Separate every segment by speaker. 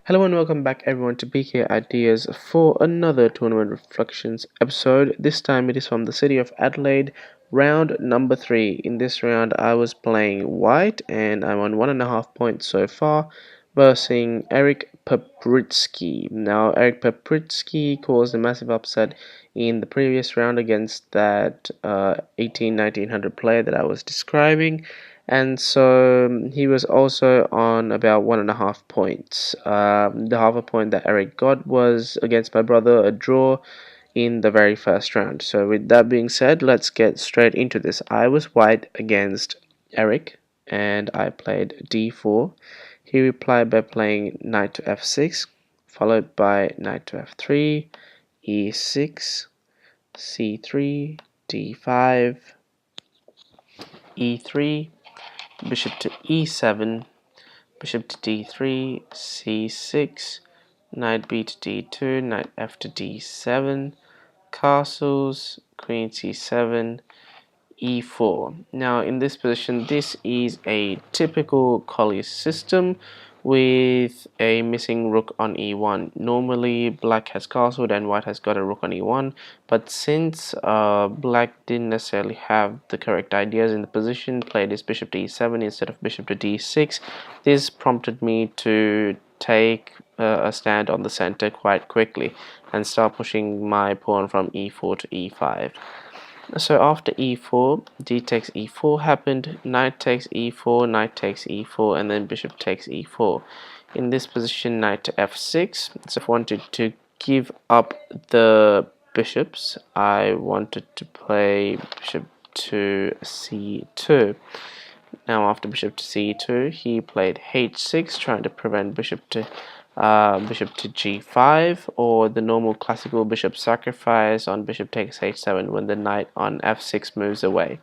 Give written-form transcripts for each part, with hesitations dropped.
Speaker 1: Hello and welcome back everyone to PKIdeas for another tournament reflections episode. This time it is from the city of Adelaide, round number 3. In this round I was playing white and I'm on 1.5 points so far versus Eryk Pap. Now Eryk Pap caused a massive upset in the previous round against that 1900 player that I was describing, and so he was also on about 1.5 points. The half a point that Eryk got was against my brother, a draw in the very first round. So with that being said, let's get straight into this. I was white against Eryk and I played d4. He replied by playing knight to f6, followed by knight to f3, e6, c3, d5, e3, bishop to e7, bishop to d3, c6, knight b to d2, knight f to d7, castles, queen c7, e4. Now in this position, this is a typical Collie system with a missing rook on e1. Normally black has castled and white has got a rook on e1, but since black didn't necessarily have the correct ideas in the position, played his bishop to e7 instead of bishop to d6, this prompted me to take a stand on the center quite quickly and start pushing my pawn from e4 to e5. So after e4, d takes e4 happened, knight takes e4, knight takes e4, and then bishop takes e4. In this position, knight to f6. So if I wanted to give up the bishops, I wanted to play bishop to c2. Now after bishop to c2, he played h6, trying to prevent bishop to g5, or the normal classical bishop sacrifice on bishop takes h7 when the knight on f6 moves away.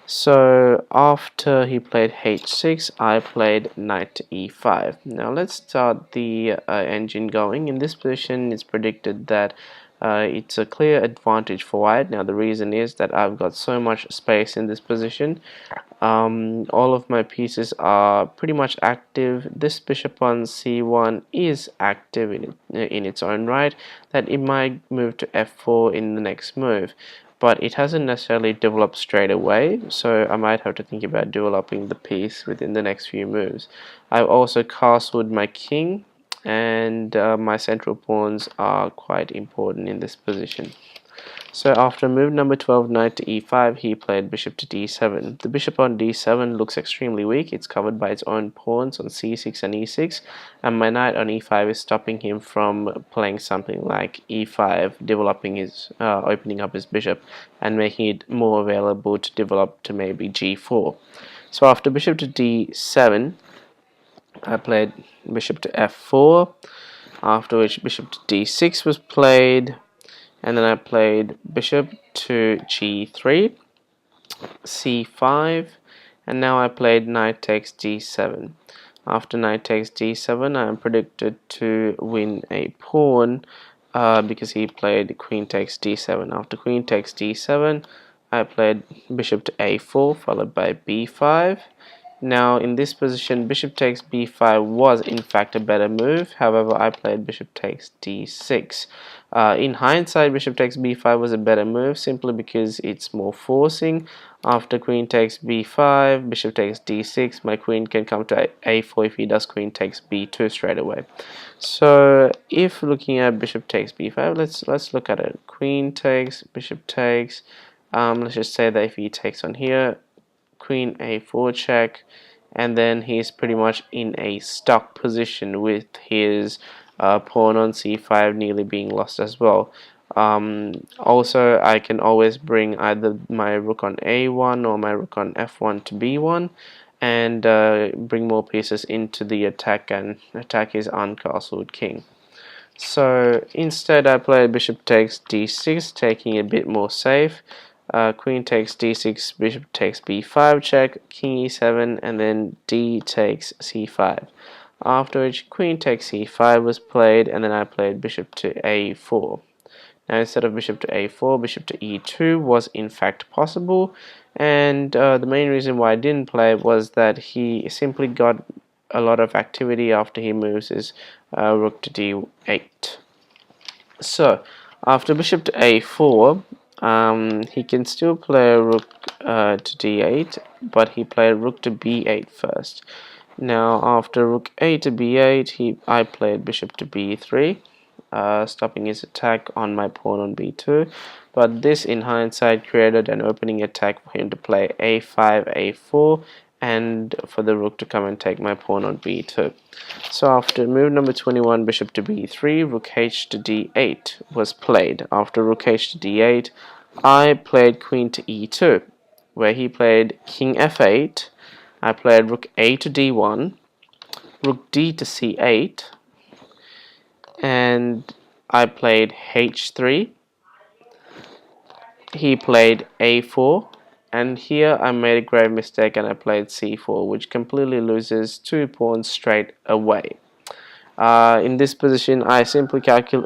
Speaker 1: So after he played h6, I played knight to e5. Now let's start the engine going. In this position, it's predicted that it's a clear advantage for white. Now the reason is that I've got so much space in this position. All of my pieces are pretty much active. This bishop on c1 is active in its own right, that it might move to f4 in the next move, but it hasn't necessarily developed straight away, so I might have to think about developing the piece within the next few moves. I've also castled my king, and my central pawns are quite important in this position. So after move number 12, knight to e5, he played bishop to d7. The bishop on d7 looks extremely weak. It's covered by its own pawns on c6 and e6, and my knight on e5 is stopping him from playing something like e5, developing his, opening up his bishop and making it more available to develop to maybe g4. So after bishop to d7, I played bishop to f4, after which bishop to d6 was played, and then I played bishop to g3, c5, and now I played knight takes d7. After knight takes d7, I am predicted to win a pawn because he played queen takes d7. After queen takes d7, I played bishop to a4 followed by b5. Now in this position, bishop takes b5 was in fact a better move. However, I played bishop takes d6. In hindsight, bishop takes b5 was a better move simply because it's more forcing. After queen takes b5, bishop takes d6, my queen can come to a4 if he does queen takes b2 straight away. So if looking at bishop takes b5, let's look at it. Queen takes, bishop takes. Let's just say that if he takes on here, queen a4 check, and then he's pretty much in a stuck position with his pawn on c5 nearly being lost as well. Also, I can always bring either my rook on a1 or my rook on f1 to b1 and bring more pieces into the attack and attack his uncastled king. So instead I played bishop takes d6, taking a bit more safe. Queen takes d6, bishop takes b5 check, king e7, and then d takes c5. After which queen takes c5 was played, and then I played bishop to a4. Now instead of bishop to a4, bishop to e2 was in fact possible, and the main reason why I didn't play was that he simply got a lot of activity after he moves his rook to d8. So after bishop to a4, he can still play rook to d8, but he played rook to b8 first. Now after rook a to b8, I played bishop to b3, stopping his attack on my pawn on b2. But this, in hindsight, created an opening attack for him to play a5, a4, and for the rook to come and take my pawn on b2. So after move number 21, bishop to b3, rook h to d8 was played. After rook h to d8, I played queen to e2, where he played king f8. I played rook a to d1, rook d to c8, and I played h3. He played a4, and here I made a grave mistake and I played c4, which completely loses 2 pawns straight away. In this position, I simply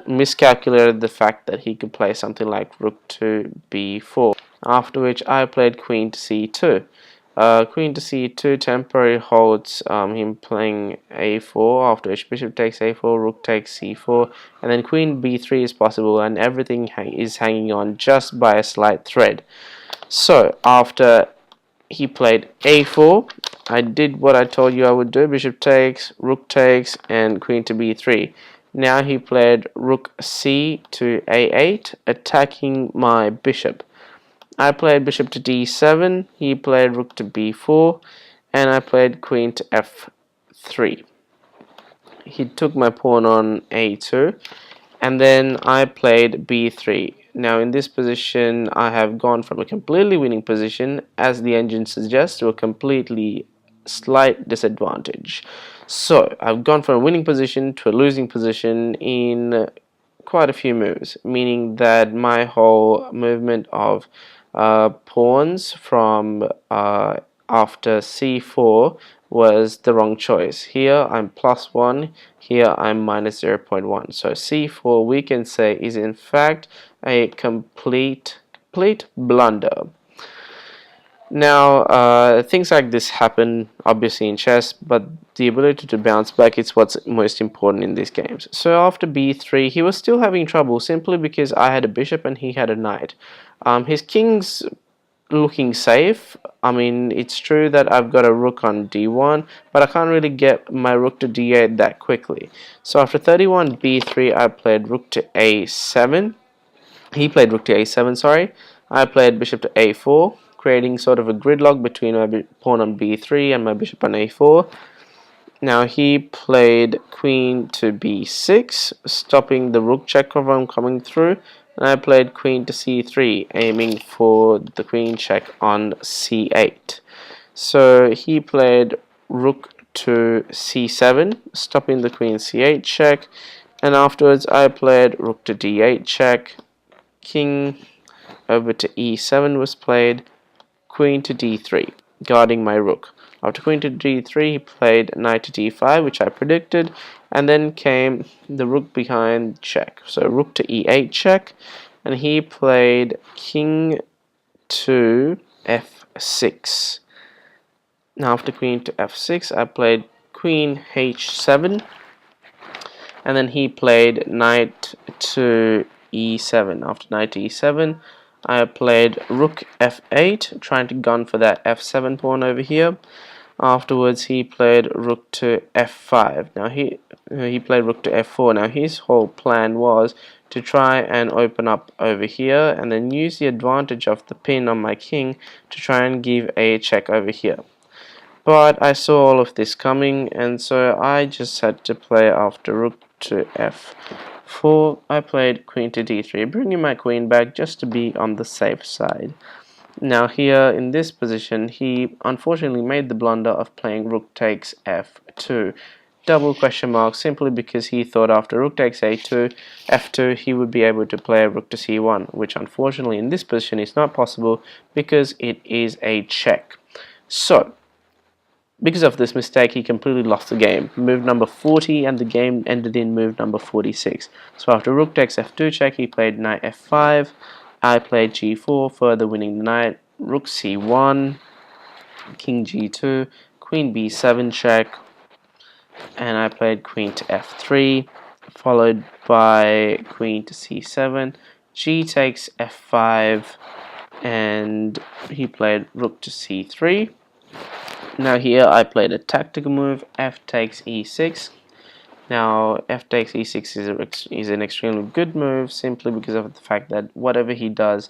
Speaker 1: miscalculated the fact that he could play something like rook to b4, after which I played queen to c2. Queen to c2 temporarily holds him playing a4, after which bishop takes a4, rook takes c4, and then queen b3 is possible, and everything is hanging on just by a slight thread. So after he played a4, I did what I told you I would do: bishop takes, rook takes, and queen to b3. Now he played rook c to a8, attacking my bishop. I played bishop to d7, he played rook to b4, and I played queen to f3. He took my pawn on a2, and then I played b3. Now in this position, I have gone from a completely winning position, as the engine suggests, to a completely slight disadvantage. So I've gone from a winning position to a losing position in quite a few moves, meaning that my whole movement of pawns from after c4 was the wrong choice. Here I'm +1, here I'm -0.1. So c4, we can say, is in fact a complete blunder. Now, things like this happen obviously in chess, but the ability to bounce back is what's most important in these games. So after b3, he was still having trouble simply because I had a bishop and he had a knight. His king's looking safe. I mean, it's true that I've got a rook on d1, but I can't really get my rook to d8 that quickly. So after 31 b3, I played rook to a7. He played rook to a7, sorry. I played bishop to a4, creating sort of a gridlock between my pawn on b3 and my bishop on a4. Now he played queen to b6, stopping the rook check from coming through, and I played queen to c3, aiming for the queen check on c8. So he played rook to c7, stopping the queen c8 check, and afterwards I played rook to d8 check, king over to e7 was played, queen to d3, guarding my rook. After queen to d3, he played knight to d5, which I predicted, and then came the rook behind check. So rook to e8 check, and he played king to f6. Now after queen to f6, I played queen h7, and then he played knight to e7. After knight to e7, I played rook f8, trying to gun for that f7 pawn over here. Afterwards, he played rook to f5. Now he played rook to f4. Now his whole plan was to try and open up over here and then use the advantage of the pin on my king to try and give a check over here. But I saw all of this coming, and so I just had to play after rook to f4. I played queen to d3, bringing my queen back just to be on the safe side. Now here in this position, he unfortunately made the blunder of playing rook takes f2. Double question mark, simply because he thought after rook takes f2 he would be able to play rook to c1, which unfortunately in this position is not possible because it is a check. So because of this mistake, he completely lost the game. Move number 40, and the game ended in move number 46. So after rook takes f2 check, he played knight f5. I played g4, further winning the knight. Rook c1, king g2, queen b7 check, and I played queen to f3, followed by queen to c7, g takes f5, and he played rook to c3. Now here I played a tactical move, f takes e6. Now f takes e6 is an extremely good move, simply because of the fact that whatever he does,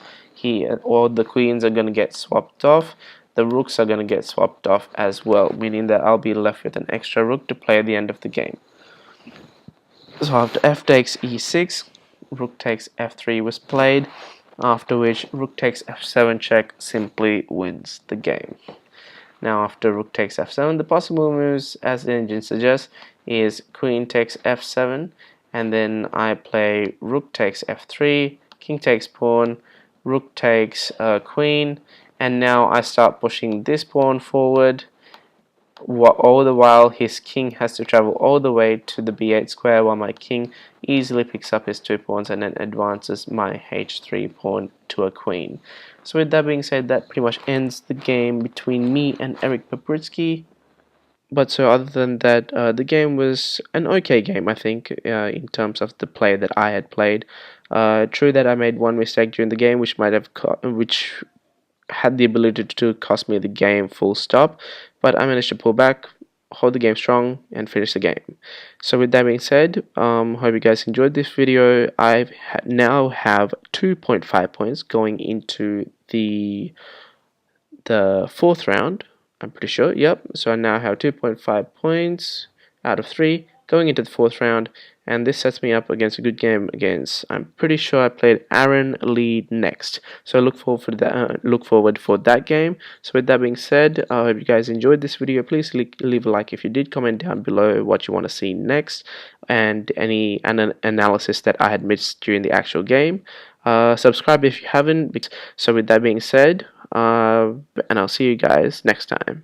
Speaker 1: all the queens are going to get swapped off, the rooks are going to get swapped off as well, meaning that I'll be left with an extra rook to play at the end of the game. So after f takes e6, rook takes f3 was played, after which rook takes f7 check simply wins the game. Now after rook takes f7, the possible moves, as the engine suggests, is queen takes f7, and then I play rook takes f3, king takes pawn, rook takes queen, and now I start pushing this pawn forward. All the while his king has to travel all the way to the b8 square, while my king easily picks up his 2 pawns and then advances my h3 pawn to a queen. So with that being said, that pretty much ends the game between me and Eryk Pap. But so other than that, the game was an okay game, I think, in terms of the play that I had played. True that I made one mistake during the game, which had the ability to cost me the game full stop, but I managed to pull back, hold the game strong, and finish the game. So with that being said, hope you guys enjoyed this video. I now have 2.5 points going into the fourth round. I'm pretty sure, yep. So I now have 2.5 points out of 3 going into the fourth round, and this sets me up against a good game against, I'm pretty sure I played Aaron Lee next. So I look forward for that game. So with that being said, I hope you guys enjoyed this video. Please leave a like if you did, comment down below what you want to see next, and any analysis that I had missed during the actual game. Subscribe if you haven't. So with that being said, and I'll see you guys next time.